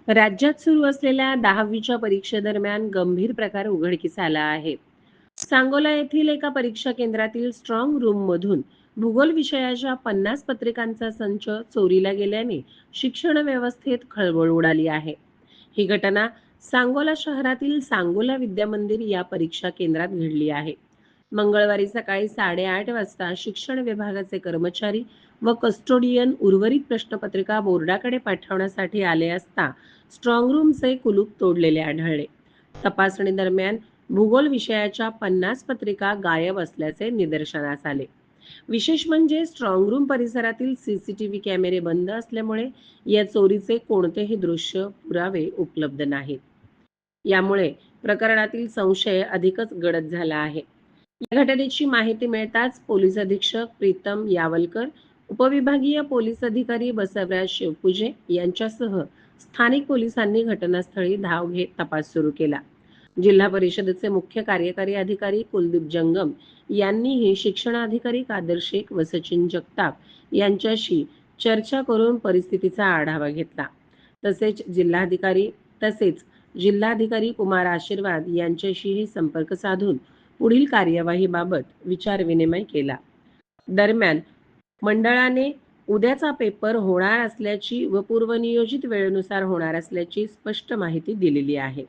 राज्यात सुरू असलेल्या 10वीच्या परीक्षेदरम्यान गंभीर प्रकार उघडकीस आला आहे. सांगोला येथील एका परीक्षा केंद्रातील स्ट्रॉंग रूममधून भूगोल विषयाच्या 50 पत्रिकांचा संच चोरीला गेल्याने शिक्षण व्यवस्थेत खळबळ उडाली आहे. ही घटना सांगोला शहरातील सांगोला विद्यामंदिर या परीक्षा केंद्रात घडली आहे. मंगळवारी सकाळी 8:30 वाजता शिक्षण विभागाचे कर्मचारी व कस्टोडियन उर्वरित प्रश्नपत्रिका बोर्डाकडे पाठवण्यासाठी आले असता स्ट्रॉंग रूमचे कुलूप तोडलेले आढळले. तपासणी दरम्यान भूगोल विषयाच्या 50 पत्रिका गायब असल्याचे निदर्शनास आले. विशेष म्हणजे स्ट्रॉंग रूम परिसरातील सीसीटीव्ही कॅमेरे बंद असल्यामुळे या चोरीचे कोणतेही दृश्य पुरावे उपलब्ध नाहीत. यामुळे प्रकरणातील संशय अधिकच गडद झाला आहे. या घटनेची माहिती मिळताच पोलीस अधीक्षक प्रीतम यावलकर, उपविभागीय पोलीस अधिकारी बसवराज शिवपूजे यांच्यासह स्थानिक पोलिसांनी घटनास्थळी धाव घेत तपास सुरू केला. जिल्हा परिषदेचे मुख्य कार्यकारी अधिकारी कुलदीप जंगम यांनीही शिक्षणाधिकारी कादर शेख व सचिन जगताप यांच्याशी चर्चा करून परिस्थितीचा आढावा घेतला. तसेच जिल्हाधिकारी कुमार आशीर्वाद यांच्याशीही संपर्क साधून पुढील कार्यवाहीबाबत विचारविनिमय केला. दरम्यान मंडळाने उद्याचा पेपर होणार असल्याची व पूर्वनियोजित वेळेनुसार होणार असल्याची स्पष्ट माहिती दिलेली आहे.